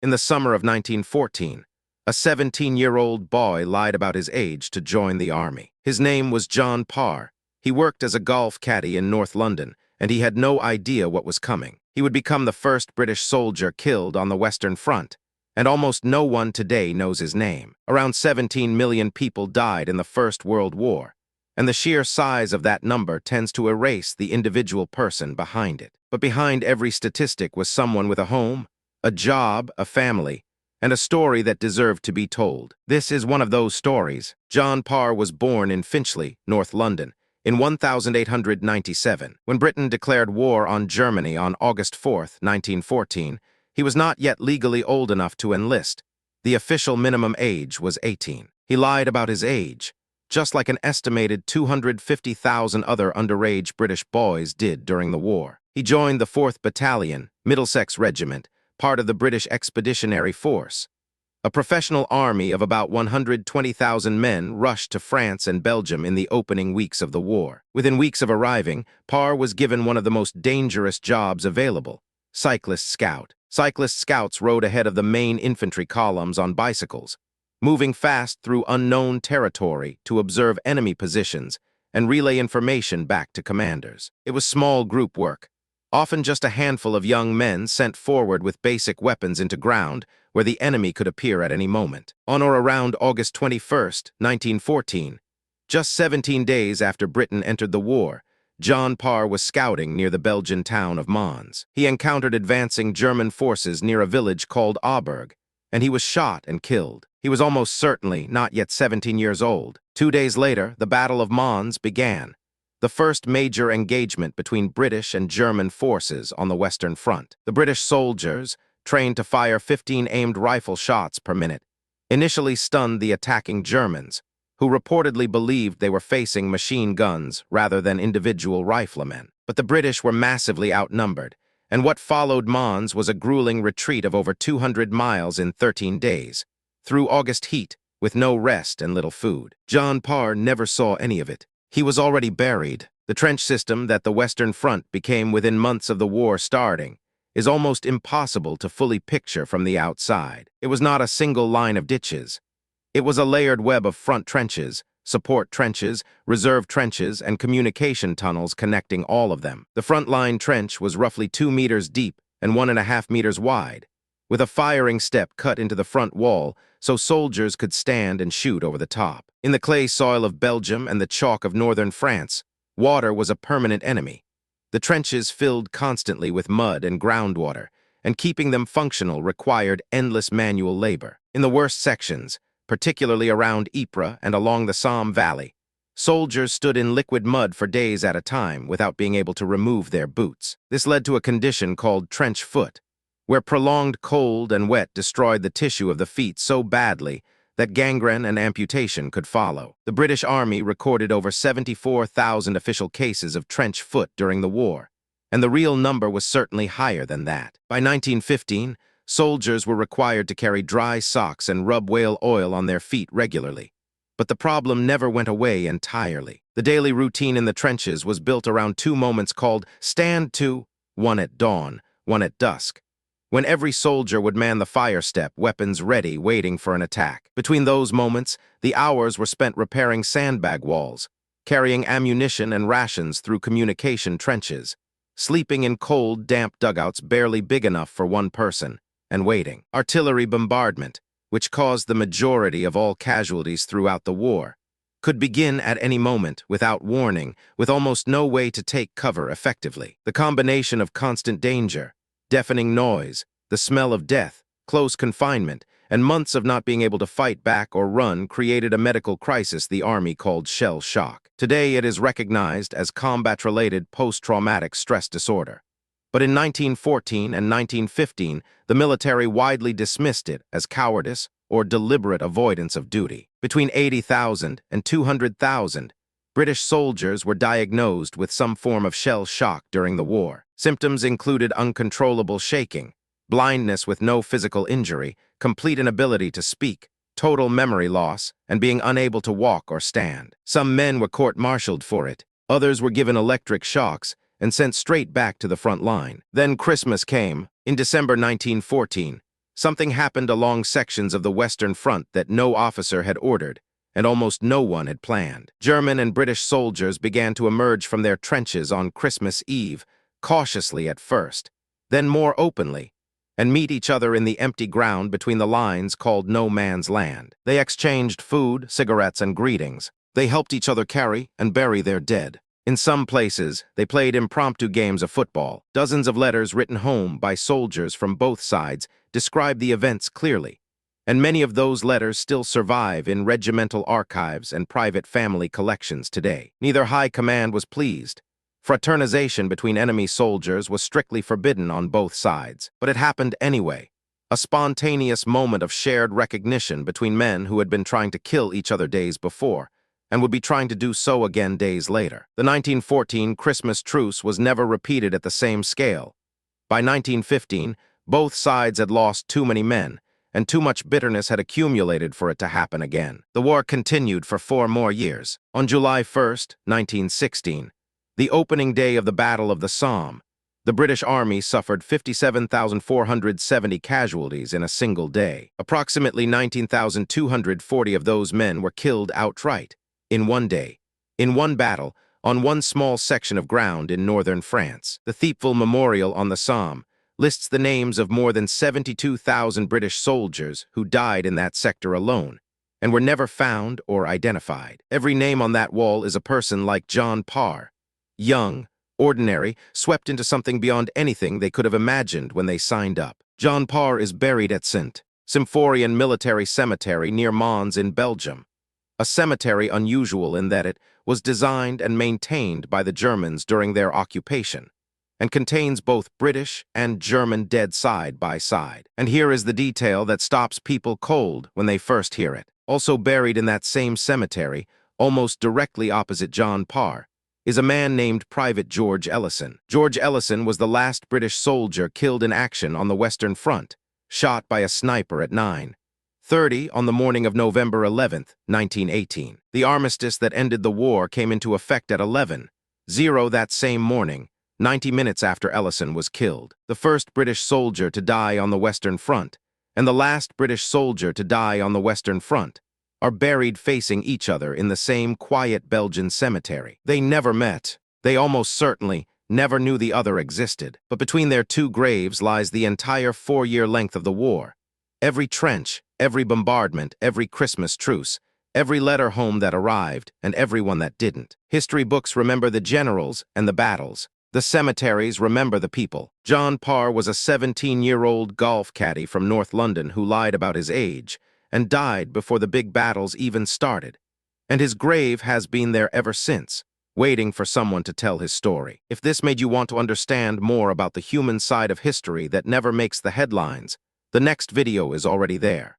In the summer of 1914, a 17-year-old boy lied about his age to join the army. His name was John Parr. He worked as a golf caddy in North London, and he had no idea what was coming. He would become the first British soldier killed on the Western Front, and almost no one today knows his name. Around 17 million people died in the First World War, and the sheer size of that number tends to erase the individual person behind it. But behind every statistic was someone with a home, a job, a family, and a story that deserved to be told. This is one of those stories. John Parr was born in Finchley, North London, in 1897. When Britain declared war on Germany on August 4, 1914, he was not yet legally old enough to enlist. The official minimum age was 18. He lied about his age, just like an estimated 250,000 other underage British boys did during the war. He joined the 4th Battalion, Middlesex Regiment, part of the British Expeditionary Force. A professional army of about 120,000 men rushed to France and Belgium in the opening weeks of the war. Within weeks of arriving, Parr was given one of the most dangerous jobs available: cyclist scout. Cyclist scouts rode ahead of the main infantry columns on bicycles, moving fast through unknown territory to observe enemy positions and relay information back to commanders. It was small group work, often just a handful of young men sent forward with basic weapons into ground where the enemy could appear at any moment. On or around August 21, 1914, just 17 days after Britain entered the war, John Parr was scouting near the Belgian town of Mons. He encountered advancing German forces near a village called Auberg, and he was shot and killed. He was almost certainly not yet 17 years old. 2 days later, the Battle of Mons began, the first major engagement between British and German forces on the Western Front. The British soldiers, trained to fire 15 aimed rifle shots per minute, initially stunned the attacking Germans, who reportedly believed they were facing machine guns rather than individual riflemen. But the British were massively outnumbered, and what followed Mons was a grueling retreat of over 200 miles in 13 days, through August heat, with no rest and little food. John Parr never saw any of it. He was already buried. The trench system that the Western Front became within months of the war starting is almost impossible to fully picture from the outside. It was not a single line of ditches. It was a layered web of front trenches, support trenches, reserve trenches, and communication tunnels connecting all of them. The front line trench was roughly 2 meters deep and 1.5 meters wide, with a firing step cut into the front wall so soldiers could stand and shoot over the top. In the clay soil of Belgium and the chalk of northern France, water was a permanent enemy. The trenches filled constantly with mud and groundwater, and keeping them functional required endless manual labor. In the worst sections, particularly around Ypres and along the Somme Valley, soldiers stood in liquid mud for days at a time without being able to remove their boots. This led to a condition called trench foot, where prolonged cold and wet destroyed the tissue of the feet so badly that gangrene and amputation could follow. The British Army recorded over 74,000 official cases of trench foot during the war, and the real number was certainly higher than that. By 1915, soldiers were required to carry dry socks and rub whale oil on their feet regularly. But the problem never went away entirely. The daily routine in the trenches was built around 2 moments called stand to, one at dawn, one at dusk, when every soldier would man the fire step, weapons ready, waiting for an attack. Between those moments, the hours were spent repairing sandbag walls, carrying ammunition and rations through communication trenches, sleeping in cold, damp dugouts barely big enough for one person, and waiting. Artillery bombardment, which caused the majority of all casualties throughout the war, could begin at any moment, without warning, with almost no way to take cover effectively. The combination of constant danger, deafening noise, the smell of death, close confinement, and months of not being able to fight back or run created a medical crisis the Army called shell shock. Today it is recognized as combat-related post-traumatic stress disorder. But in 1914 and 1915, the military widely dismissed it as cowardice or deliberate avoidance of duty. Between 80,000 and 200,000, British soldiers were diagnosed with some form of shell shock during the war. Symptoms included uncontrollable shaking, blindness with no physical injury, complete inability to speak, total memory loss, and being unable to walk or stand. Some men were court-martialed for it. Others were given electric shocks and sent straight back to the front line. Then Christmas came. In December 1914, Something happened along sections of the Western Front that no officer had ordered, and almost no one had planned. German and British soldiers began to emerge from their trenches on Christmas Eve, cautiously at first, then more openly, and meet each other in the empty ground between the lines called No Man's Land. They exchanged food, cigarettes, and greetings. They helped each other carry and bury their dead. In some places, they played impromptu games of football. Dozens of letters written home by soldiers from both sides describe the events clearly, and many of those letters still survive in regimental archives and private family collections today. Neither high command was pleased. Fraternization between enemy soldiers was strictly forbidden on both sides, but it happened anyway. A spontaneous moment of shared recognition between men who had been trying to kill each other days before, and would be trying to do so again days later. The 1914 Christmas truce was never repeated at the same scale. By 1915, both sides had lost too many men, and too much bitterness had accumulated for it to happen again. The war continued for 4 more years. On July 1st, 1916, the opening day of the Battle of the Somme, the British Army suffered 57,470 casualties in a single day. Approximately 19,240 of those men were killed outright, in one day, in one battle, on one small section of ground in northern France. The Thiepval Memorial on the Somme lists the names of more than 72,000 British soldiers who died in that sector alone, and were never found or identified. Every name on that wall is a person like John Parr, young, ordinary, swept into something beyond anything they could have imagined when they signed up. John Parr is buried at St. Symphorien Military Cemetery near Mons in Belgium, a cemetery unusual in that it was designed and maintained by the Germans during their occupation, and contains both British and German dead side by side. And here is the detail that stops people cold when they first hear it. Also buried in that same cemetery, almost directly opposite John Parr, is a man named Private George Ellison. George Ellison was the last British soldier killed in action on the Western Front, shot by a sniper at 9:30 on the morning of November 11th, 1918. The armistice that ended the war came into effect at 11:00 that same morning, 90 minutes after Ellison was killed. The first British soldier to die on the Western Front, and the last British soldier to die on the Western Front, are buried facing each other in the same quiet Belgian cemetery. They never met. They almost certainly never knew the other existed. But between their two graves lies the entire 4-year length of the war. Every trench, every bombardment, every Christmas truce, every letter home that arrived, and everyone that didn't. History books remember the generals and the battles. The cemeteries remember the people. John Parr was a 17-year-old golf caddy from North London who lied about his age and died before the big battles even started. And his grave has been there ever since, waiting for someone to tell his story. If this made you want to understand more about the human side of history that never makes the headlines, the next video is already there.